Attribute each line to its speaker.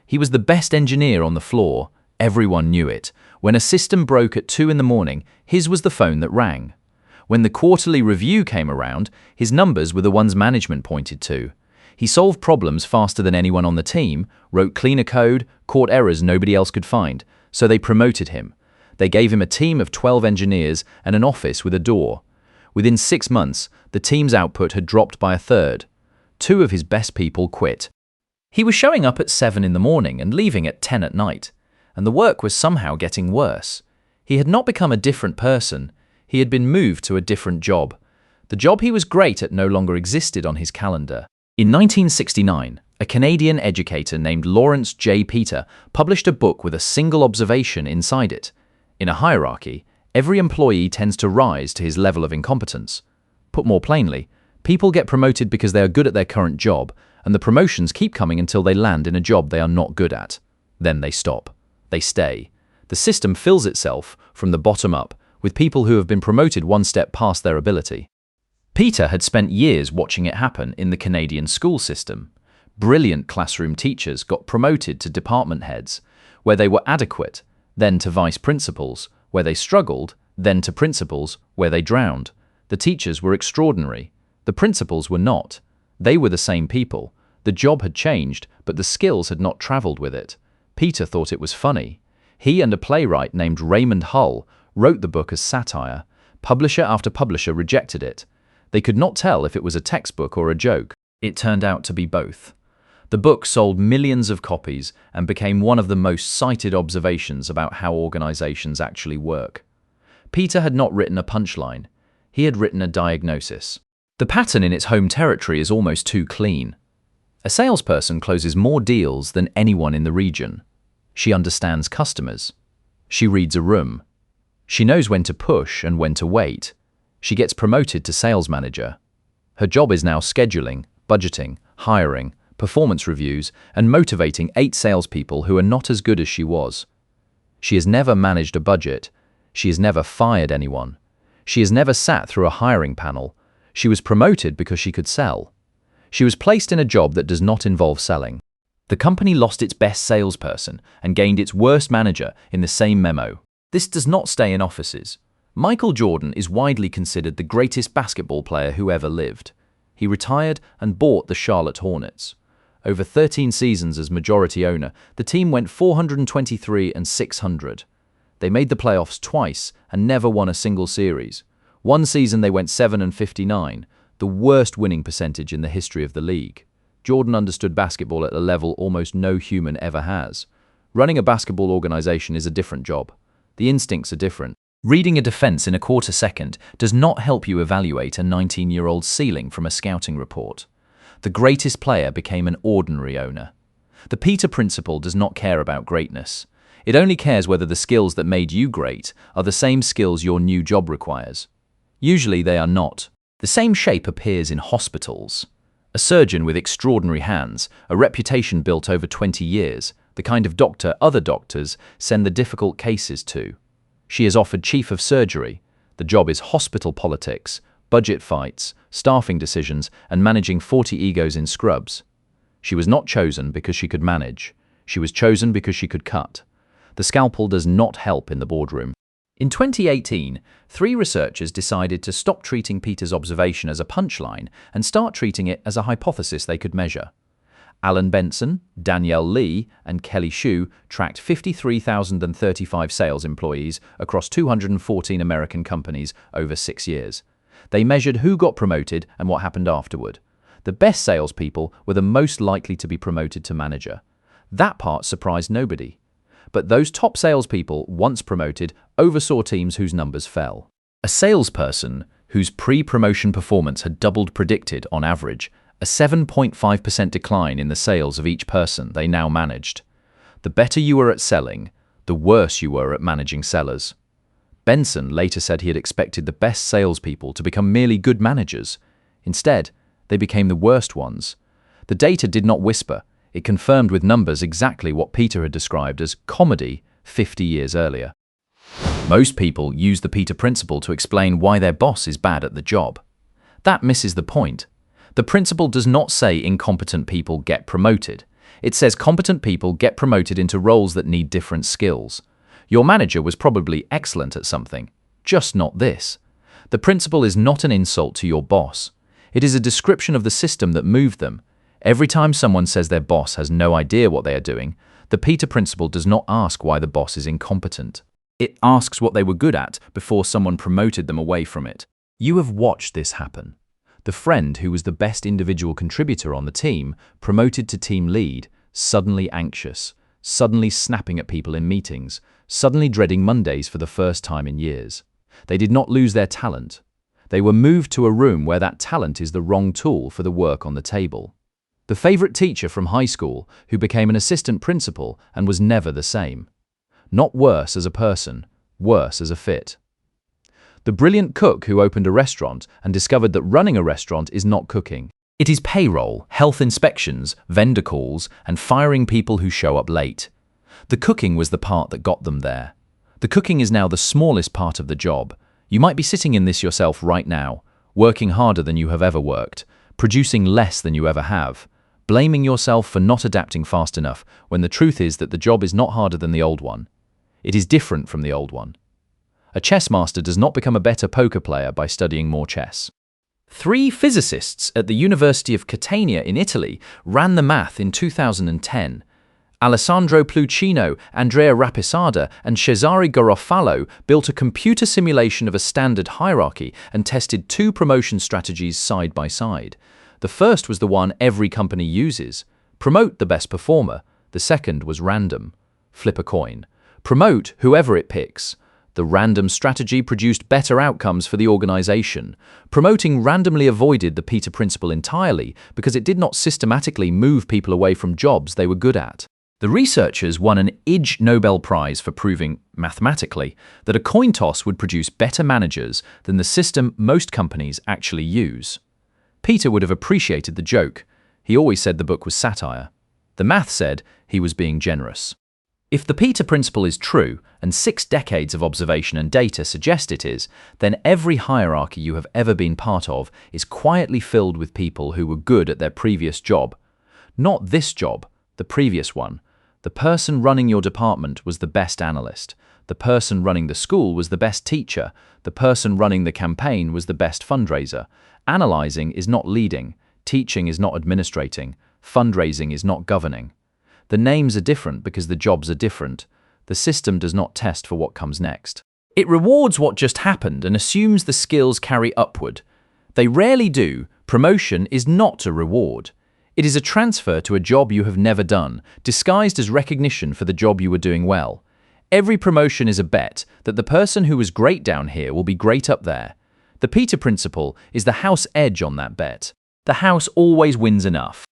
Speaker 1: He was the best engineer on the floor. Everyone knew it. When a system broke at 2 in the morning, his was the phone that rang. When the quarterly review came around, his numbers were the ones management pointed to. He solved problems faster than anyone on the team, wrote cleaner code, caught errors nobody else could find, so they promoted him. They gave him a team of 12 engineers and an office with a door. Within 6 months, the team's output had dropped by a third. 2 of his best people quit. He was showing up at 7 in the morning and leaving at 10 at night, and the work was somehow getting worse. He had not become a different person. He had been moved to a different job. The job he was great at no longer existed on his calendar. In 1969, a Canadian educator named Laurence J. Peter published a book with a single observation inside it. In a hierarchy, every employee tends to rise to his level of incompetence. Put more plainly, people get promoted because they are good at their current job, and the promotions keep coming until they land in a job they are not good at. Then they stop. They stay. The system fills itself from the bottom up with people who have been promoted one step past their ability. Peter had spent years watching it happen in the Canadian school system. Brilliant classroom teachers got promoted to department heads, where they were adequate, then to vice principals, where they struggled, then to principals, where they drowned. The teachers were extraordinary. The principals were not. They were the same people. The job had changed, but the skills had not traveled with it. Peter thought it was funny. He and a playwright named Raymond Hull wrote the book as satire. Publisher after publisher rejected it. They could not tell if it was a textbook or a joke. It turned out to be both. The book sold millions of copies and became one of the most cited observations about how organizations actually work. Peter had not written a punchline. He had written a diagnosis. The pattern in its home territory is almost too clean. A salesperson closes more deals than anyone in the region. She understands customers. She reads a room. She knows when to push and when to wait. She gets promoted to sales manager. Her job is now scheduling, budgeting, hiring, performance reviews, and motivating 8 salespeople who are not as good as she was. She has never managed a budget. She has never fired anyone. She has never sat through a hiring panel. She was promoted because she could sell. She was placed in a job that does not involve selling. The company lost its best salesperson and gained its worst manager in the same memo. This does not stay in offices. Michael Jordan is widely considered the greatest basketball player who ever lived. He retired and bought the Charlotte Hornets. Over 13 seasons as majority owner, the team went 423-600. They made the playoffs twice and never won a single series. One season they went 7-59, the worst winning percentage in the history of the league. Jordan understood basketball at a level almost no human ever has. Running a basketball organization is a different job. The instincts are different. Reading a defense in a quarter second does not help you evaluate a 19-year-old's ceiling from a scouting report. The greatest player became an ordinary owner. The Peter principle does not care about greatness. It only cares whether the skills that made you great are the same skills your new job requires. Usually they are not. The same shape appears in hospitals. A surgeon with extraordinary hands, a reputation built over 20 years, the kind of doctor other doctors send the difficult cases to. She is offered chief of surgery. The job is hospital politics, budget fights, staffing decisions, and managing 40 egos in scrubs. She was not chosen because she could manage. She was chosen because she could cut. The scalpel does not help in the boardroom. In 2018, 3 researchers decided to stop treating Peter's observation as a punchline and start treating it as a hypothesis they could measure. Alan Benson, Danielle Lee, and Kelly Shue tracked 53,035 sales employees across 214 American companies over 6 years. They measured who got promoted and what happened afterward. The best salespeople were the most likely to be promoted to manager. That part surprised nobody. But those top salespeople, once promoted, oversaw teams whose numbers fell. A salesperson whose pre-promotion performance had doubled predicted, on average, a 7.5% decline in the sales of each person they now managed. The better you were at selling, the worse you were at managing sellers. Benson later said he had expected the best salespeople to become merely good managers. Instead, they became the worst ones. The data did not whisper. It confirmed with numbers exactly what Peter had described as comedy 50 years earlier. Most people use the Peter principle to explain why their boss is bad at the job. That misses the point. The principle does not say incompetent people get promoted. It says competent people get promoted into roles that need different skills. Your manager was probably excellent at something, just not this. The principle is not an insult to your boss. It is a description of the system that moved them. Every time someone says their boss has no idea what they are doing, the Peter Principle does not ask why the boss is incompetent. It asks what they were good at before someone promoted them away from it. You have watched this happen. The friend who was the best individual contributor on the team, promoted to team lead, suddenly anxious, suddenly snapping at people in meetings, suddenly dreading Mondays for the first time in years. They did not lose their talent. They were moved to a room where that talent is the wrong tool for the work on the table. The favorite teacher from high school who became an assistant principal and was never the same. Not worse as a person, worse as a fit. The brilliant cook who opened a restaurant and discovered that running a restaurant is not cooking. It is payroll, health inspections, vendor calls, and firing people who show up late. The cooking was the part that got them there. The cooking is now the smallest part of the job. You might be sitting in this yourself right now, working harder than you have ever worked, producing less than you ever have, blaming yourself for not adapting fast enough when the truth is that the job is not harder than the old one. It is different from the old one. A chess master does not become a better poker player by studying more chess. 3 physicists at the University of Catania in Italy ran the math in 2010. Alessandro Plucino, Andrea Rapisada, and Cesare Garofalo built a computer simulation of a standard hierarchy and tested 2 promotion strategies side by side. The first was the one every company uses. Promote the best performer. The second was random. Flip a coin. Promote whoever it picks. The random strategy produced better outcomes for the organization. Promoting randomly avoided the Peter Principle entirely because it did not systematically move people away from jobs they were good at. The researchers won an Ig Nobel Prize for proving, mathematically, that a coin toss would produce better managers than the system most companies actually use. Peter would have appreciated the joke. He always said the book was satire. The math said he was being generous. If the Peter Principle is true, and 6 decades of observation and data suggest it is, then every hierarchy you have ever been part of is quietly filled with people who were good at their previous job. Not this job, the previous one. The person running your department was the best analyst. The person running the school was the best teacher. The person running the campaign was the best fundraiser. Analyzing is not leading. Teaching is not administrating. Fundraising is not governing. The names are different because the jobs are different. The system does not test for what comes next. It rewards what just happened and assumes the skills carry upward. They rarely do. Promotion is not a reward. It is a transfer to a job you have never done, disguised as recognition for the job you were doing well. Every promotion is a bet that the person who was great down here will be great up there. The Peter Principle is the house edge on that bet. The house always wins enough.